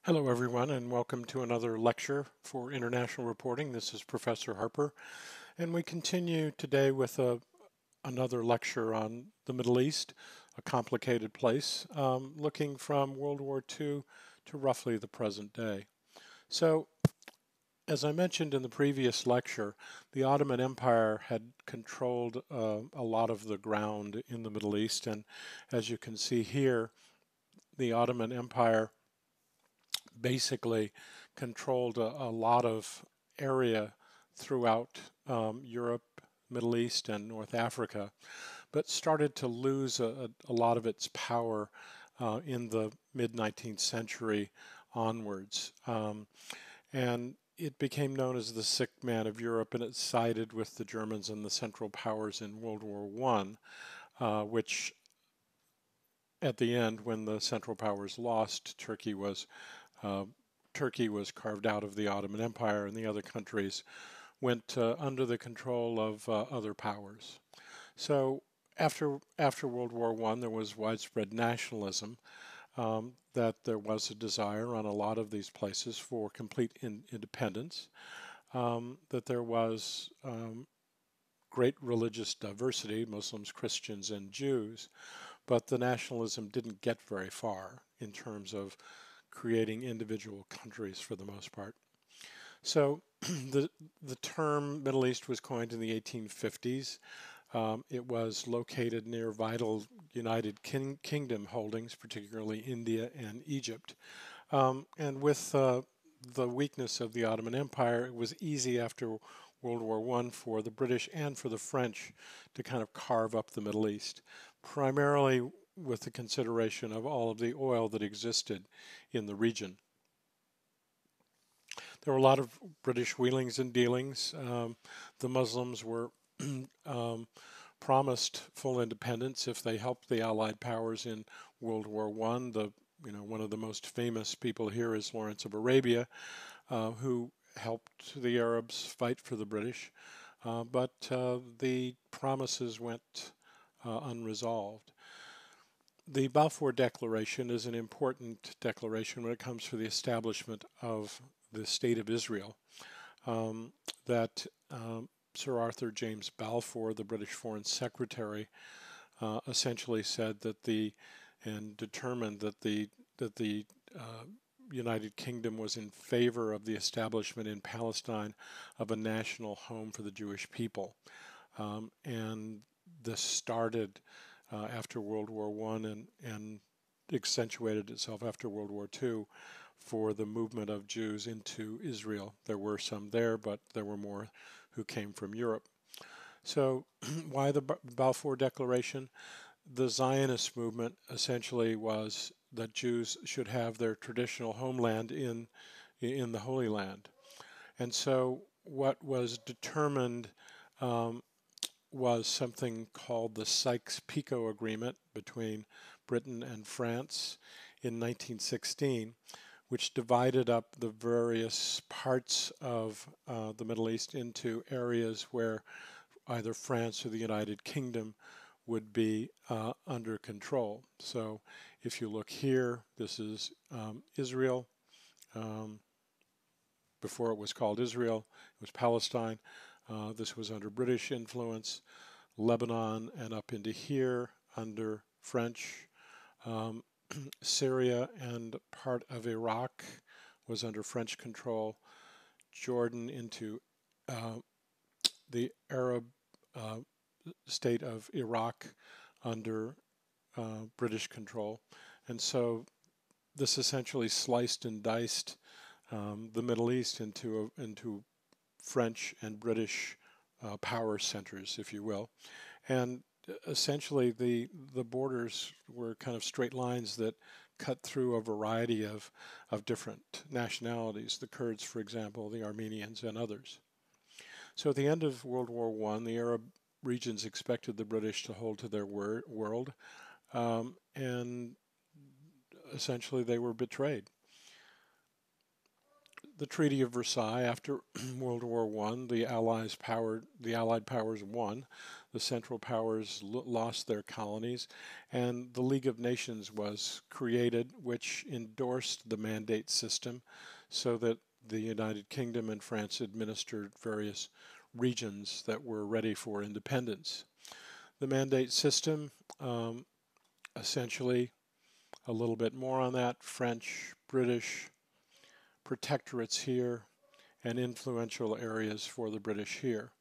Hello everyone and welcome to another lecture for International Reporting. This is Professor Harper and we continue today with another lecture on the Middle East, a complicated place, looking from World War II to roughly the present day. So as I mentioned in the previous lecture, the Ottoman Empire had controlled a lot of the ground in the Middle East, and as you can see here, the Ottoman Empire basically controlled a lot of area throughout Europe, Middle East, and North Africa, but started to lose a lot of its power in the mid-19th century onwards. And it became known as the sick man of Europe, and it sided with the Germans and the Central Powers in World War I, which at the end, when the Central Powers lost, uh, Turkey was carved out of the Ottoman Empire, and the other countries went under the control of other powers. So after World War I, there was widespread nationalism, that there was a desire on a lot of these places for complete independence, that there was great religious diversity, Muslims, Christians, and Jews, but the nationalism didn't get very far in terms of creating individual countries for the most part. So the term Middle East was coined in the 1850s. It was located near vital United Kingdom holdings, particularly India and Egypt. And with the weakness of the Ottoman Empire, it was easy after World War I for the British and for the French to kind of carve up the Middle East, primarily with the consideration of all of the oil that existed in the region. There were a lot of British wheelings and dealings. The Muslims were promised full independence if they helped the Allied powers in World War I. One of the most famous people here is Lawrence of Arabia, who helped the Arabs fight for the British, but the promises went unresolved. The Balfour Declaration is an important declaration when it comes to the establishment of the State of Israel, that Sir Arthur James Balfour, the British Foreign Secretary, essentially said and determined that the United Kingdom was in favor of the establishment in Palestine of a national home for the Jewish people. And this started after World War I and accentuated itself after World War II for the movement of Jews into Israel. There were some there, but there were more who came from Europe. So why the Balfour Declaration? The Zionist movement essentially was that Jews should have their traditional homeland in the Holy Land. And so what was determined was something called the Sykes-Picot Agreement between Britain and France in 1916, which divided up the various parts of the Middle East into areas where either France or the United Kingdom would be under control. So if you look here, this is Israel. Before it was called Israel, it was Palestine. This was under British influence. Lebanon and up into here under French. Syria and part of Iraq was under French control. Jordan into the Arab state of Iraq under British control. And so this essentially sliced and diced the Middle East into French and British power centers, if you will. And essentially the borders were kind of straight lines that cut through a variety of different nationalities, the Kurds, for example, the Armenians, and others. So at the end of World War I, the Arab regions expected the British to hold to their word, and essentially they were betrayed. the Treaty of Versailles after World War I, the Allied powers won. The Central Powers lost their colonies, and the League of Nations was created, which endorsed the mandate system so that the United Kingdom and France administered various regions that were ready for independence. The mandate system, essentially, a little bit more on that, French, British, protectorates here, and influential areas for the British here.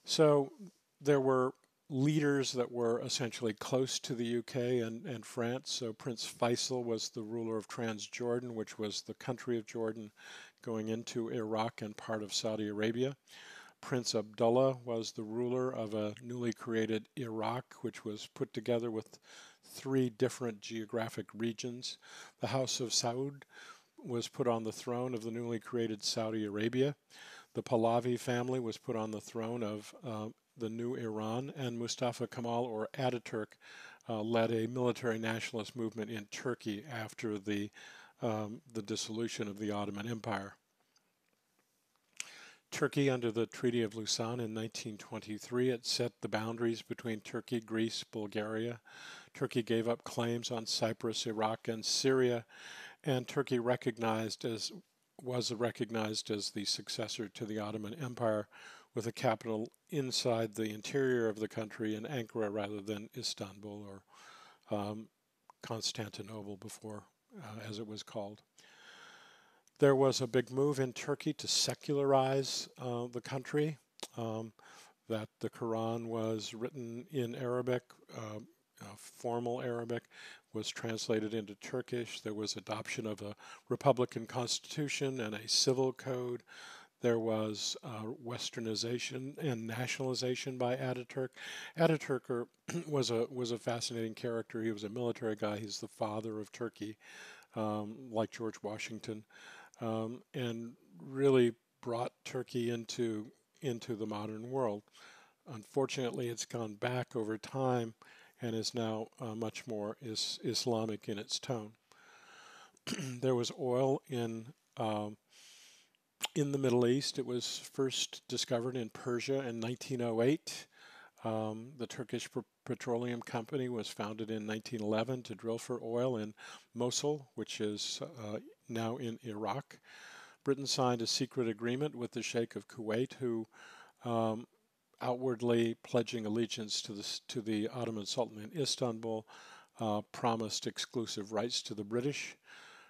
So there were leaders that were essentially close to the UK and France. So Prince Faisal was the ruler of Transjordan, which was the country of Jordan going into Iraq and part of Saudi Arabia. Prince Abdullah was the ruler of a newly created Iraq, which was put together with 3 different geographic regions. The House of Saud was put on the throne of the newly created Saudi Arabia. The Pahlavi family was put on the throne of the new Iran, and Mustafa Kemal, or Ataturk, led a military nationalist movement in Turkey after the dissolution of the Ottoman Empire. Turkey, under the Treaty of Lausanne in 1923, it set the boundaries between Turkey, Greece, Bulgaria. Turkey gave up claims on Cyprus, Iraq, and Syria, and Turkey was recognized as the successor to the Ottoman Empire, with a capital inside the interior of the country in Ankara rather than Istanbul or Constantinople before, as it was called. There was a big move in Turkey to secularize the country, that the Quran was written in Arabic, formal Arabic, was translated into Turkish. There was adoption of a republican constitution and a civil code. There was westernization and nationalization by Ataturk. Ataturk was a fascinating character. He was a military guy. He's the father of Turkey, like George Washington, and really brought Turkey into the modern world. Unfortunately, it's gone back over time and is now much more Islamic in its tone. There was oil in the Middle East. It was first discovered in Persia in 1908. The Turkish Petroleum Company was founded in 1911 to drill for oil in Mosul, which is now in Iraq. Britain signed a secret agreement with the Sheikh of Kuwait, who outwardly pledging allegiance to the Ottoman Sultan in Istanbul, promised exclusive rights to the British.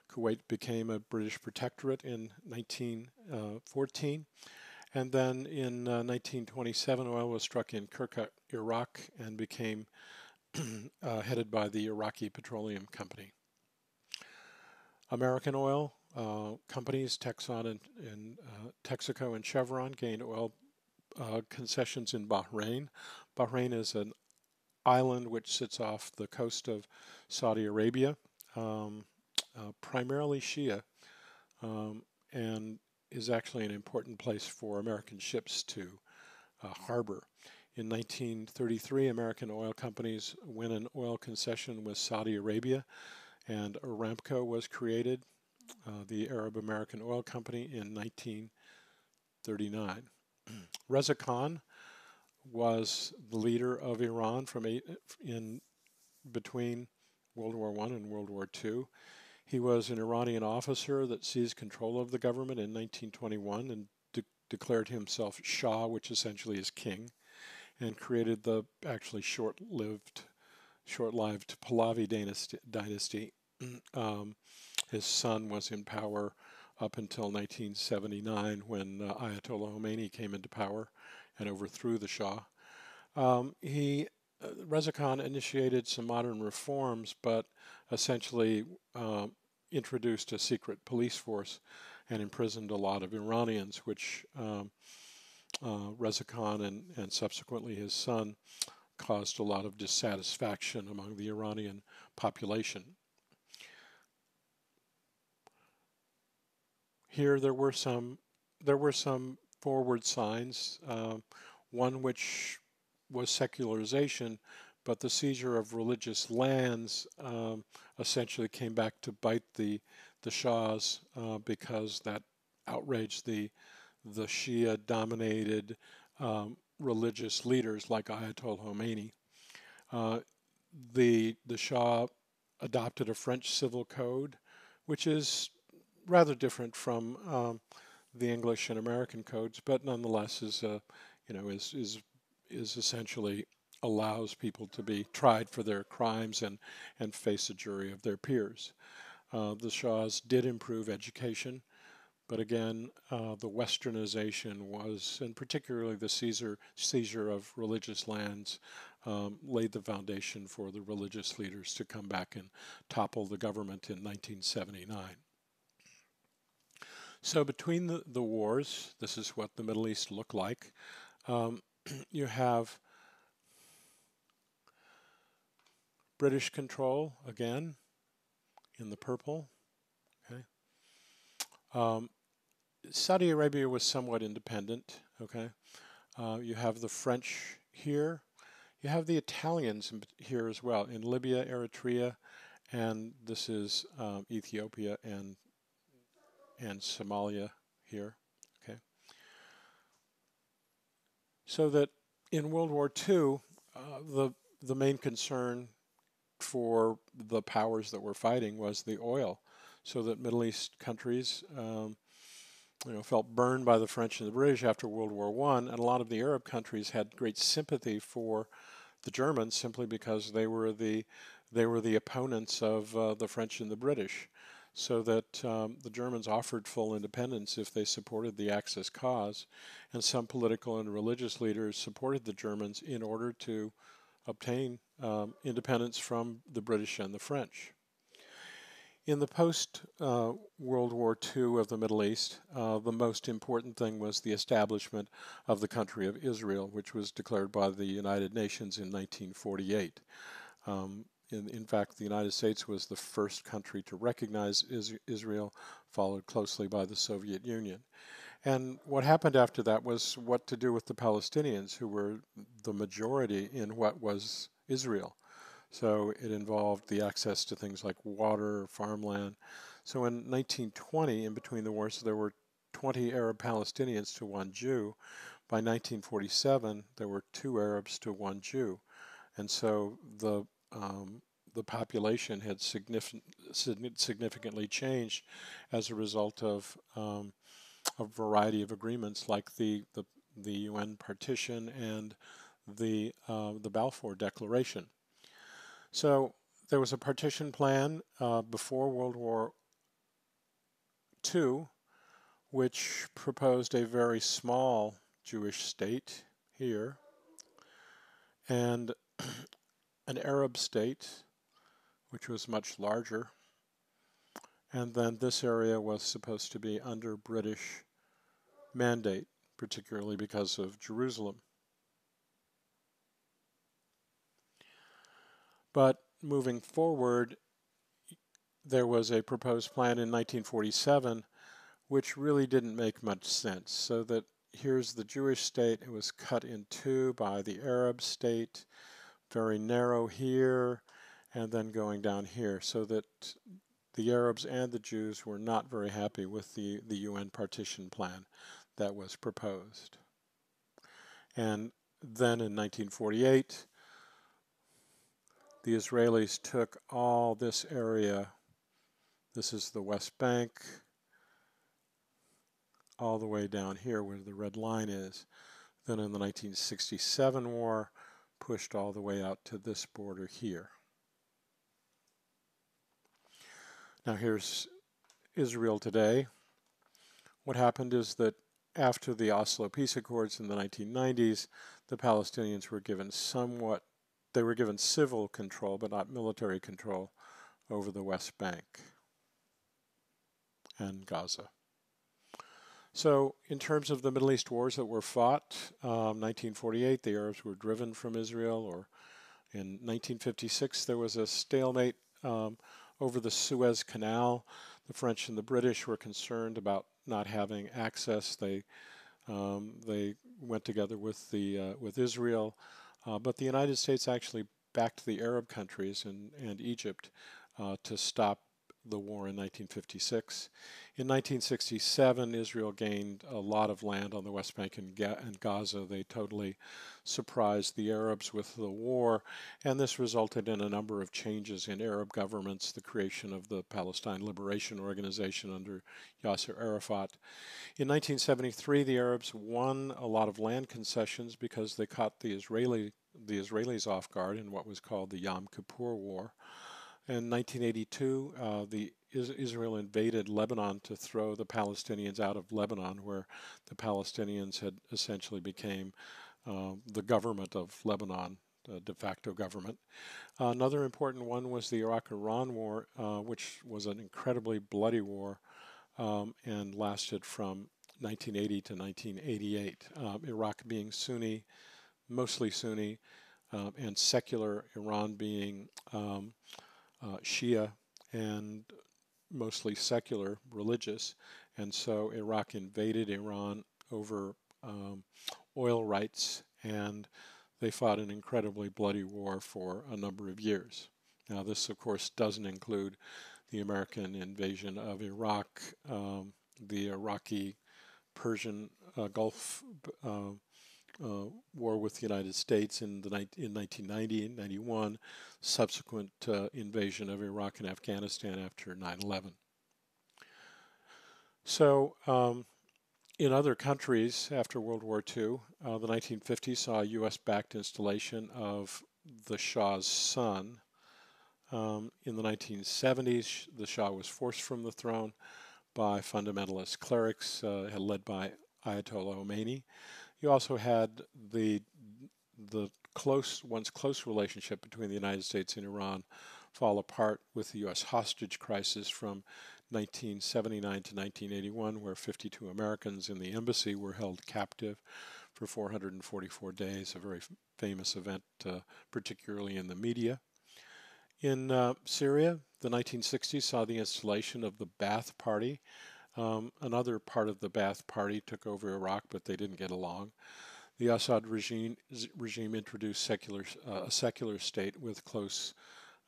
Kuwait became a British protectorate in 1914, and then in 1927 oil was struck in Kirkuk, Iraq, and became headed by the Iraqi Petroleum Company. American oil companies, Texaco and Chevron, gained oil concessions in Bahrain. Bahrain is an island which sits off the coast of Saudi Arabia, primarily Shia, and is actually an important place for American ships to harbor. In 1933, American oil companies win an oil concession with Saudi Arabia, and Aramco was created, the Arab American Oil Company, in 1939. Rezah Khan was the leader of Iran in between World War I and World War II. He was an Iranian officer that seized control of the government in 1921 and declared himself Shah, which essentially is king, and created the actually short-lived Pahlavi dynasty. His son was in power up until 1979, when Ayatollah Khomeini came into power and overthrew the Shah. Rezah Khan initiated some modern reforms, but essentially introduced a secret police force and imprisoned a lot of Iranians, which Rezah Khan and subsequently his son caused a lot of dissatisfaction among the Iranian population. Here there were some forward signs, one which was secularization, but the seizure of religious lands essentially came back to bite the Shahs because that outraged the Shia-dominated religious leaders like Ayatollah Khomeini. The Shah adopted a French civil code, which is rather different from the English and American codes, but nonetheless is essentially allows people to be tried for their crimes and face a jury of their peers. The Shahs did improve education, but again, the westernization was, and particularly the seizure of religious lands, laid the foundation for the religious leaders to come back and topple the government in 1979. So between the wars, this is what the Middle East looked like. You have British control, again, in the purple. Okay. Saudi Arabia was somewhat independent. Okay. You have the French here. You have the Italians here as well, in Libya, Eritrea, and this is Ethiopia and Somalia here. Okay. So that in World War II, the main concern for the powers that were fighting was the oil, so that Middle East countries felt burned by the French and the British after World War I, and a lot of the Arab countries had great sympathy for the Germans simply because they were the opponents of the French and the British, so that the Germans offered full independence if they supported the Axis cause, and some political and religious leaders supported the Germans in order to obtain independence from the British and the French. In the post-World War II of the Middle East, the most important thing was the establishment of the country of Israel, which was declared by the United Nations in 1948. In fact, the United States was the first country to recognize Israel, followed closely by the Soviet Union. And what happened after that was what to do with the Palestinians, who were the majority in what was Israel. So it involved the access to things like water, farmland. So in 1920, in between the wars, there were 20 Arab Palestinians to 1 Jew. By 1947, there were 2 Arabs to 1 Jew. And so the population had significantly changed as a result of a variety of agreements like the UN partition and the Balfour Declaration. So there was a partition plan before World War II, which proposed a very small Jewish state here and an Arab state, which was much larger. And then this area was supposed to be under British mandate, particularly because of Jerusalem. But moving forward, there was a proposed plan in 1947 which really didn't make much sense. So that here's the Jewish state. It was cut in 2 by the Arab state, very narrow here, and then going down here, so that the Arabs and the Jews were not very happy with the UN partition plan that was proposed. And then in 1948, the Israelis took all this area. This is the West Bank, all the way down here where the red line is. Then in the 1967 war, pushed all the way out to this border here. Now here's Israel today. What happened is that after the Oslo Peace Accords in the 1990s, the Palestinians were given they were given civil control, but not military control, over the West Bank and Gaza. So in terms of the Middle East wars that were fought, 1948, the Arabs were driven from Israel, or in 1956, there was a stalemate over the Suez Canal. The French and the British were concerned about not having access. They went together with Israel, but the United States actually backed the Arab countries and Egypt to stop the war in 1956. In 1967, Israel gained a lot of land on the West Bank and Gaza. They totally surprised the Arabs with the war, and this resulted in a number of changes in Arab governments, the creation of the Palestine Liberation Organization under Yasser Arafat. In 1973, the Arabs won a lot of land concessions because they caught the Israelis off guard in what was called the Yom Kippur War. In 1982, Israel invaded Lebanon to throw the Palestinians out of Lebanon, where the Palestinians had essentially became the government of Lebanon, the de facto government. Another important one was the Iraq-Iran War, which was an incredibly bloody war and lasted from 1980 to 1988. Iraq being Sunni, mostly Sunni, and secular, Iran being Shia and mostly secular, religious, and so Iraq invaded Iran over oil rights, and they fought an incredibly bloody war for a number of years. Now this of course doesn't include the American invasion of Iraq, the Iraqi-Persian Gulf war with the United States in 1990 and 91, subsequent invasion of Iraq and Afghanistan after 9/11. So in other countries after World War II, the 1950s saw a US-backed installation of the Shah's son. In the 1970s, the Shah was forced from the throne by fundamentalist clerics led by Ayatollah Khomeini. You also had the once close relationship between the United States and Iran fall apart with the U.S. hostage crisis from 1979 to 1981, where 52 Americans in the embassy were held captive for 444 days, a very famous event, particularly in the media. In Syria, the 1960s saw the installation of the Ba'ath Party. Another part of the Ba'ath Party took over Iraq, but they didn't get along. The Assad regime introduced a secular state with close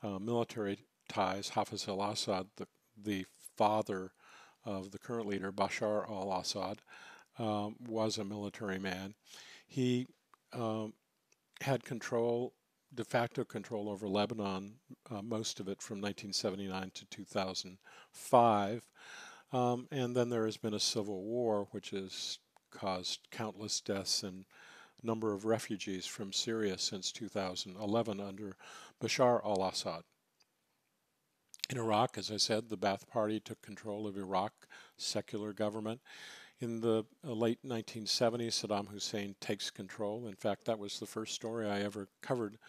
military ties. Hafiz al-Assad, the father of the current leader, Bashar al-Assad, was a military man. He had de facto control over Lebanon, most of it from 1979 to 2005. And then there has been a civil war, which has caused countless deaths and a number of refugees from Syria since 2011 under Bashar al-Assad. In Iraq, as I said, the Ba'ath Party took control of Iraq, secular government. In the late 1970s, Saddam Hussein takes control. In fact, that was the first story I ever covered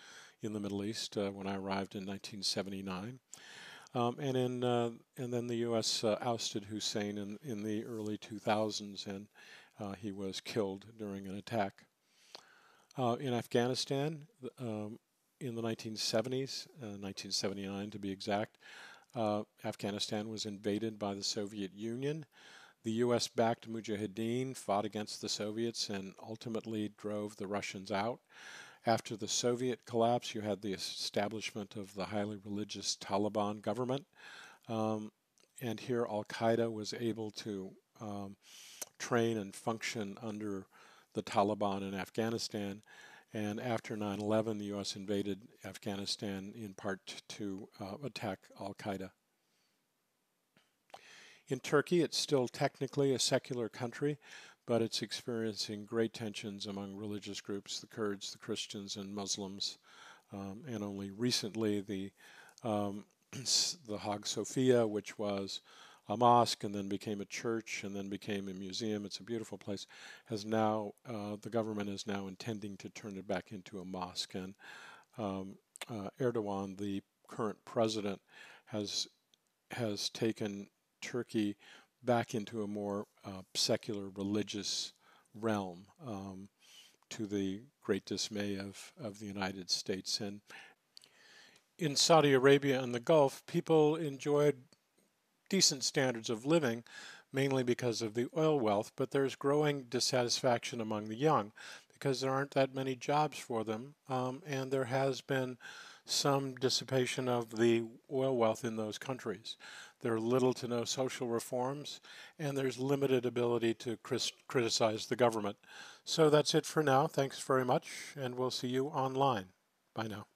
in the Middle East when I arrived in 1979. And then the U.S. ousted Hussein in the early 2000s, and he was killed during an attack. In Afghanistan, in the 1970s, 1979 to be exact, Afghanistan was invaded by the Soviet Union. The U.S.-backed Mujahideen fought against the Soviets and ultimately drove the Russians out. After the Soviet collapse, you had the establishment of the highly religious Taliban government. And here Al-Qaeda was able to train and function under the Taliban in Afghanistan. And after 9/11, the U.S. invaded Afghanistan in part to attack Al-Qaeda. In Turkey, it's still technically a secular country, but it's experiencing great tensions among religious groups, the Kurds, the Christians, and Muslims. And only recently, the Hagia Sophia, which was a mosque and then became a church and then became a museum, it's a beautiful place, has now, the government is now intending to turn it back into a mosque. And Erdogan, the current president, has taken Turkey back into a more secular religious realm, to the great dismay of the United States. And in Saudi Arabia and the Gulf, people enjoyed decent standards of living, mainly because of the oil wealth, but there's growing dissatisfaction among the young because there aren't that many jobs for them, and there has been some dissipation of the oil wealth in those countries. There are little to no social reforms, and there's limited ability to criticize the government. So that's it for now. Thanks very much, and we'll see you online. Bye now.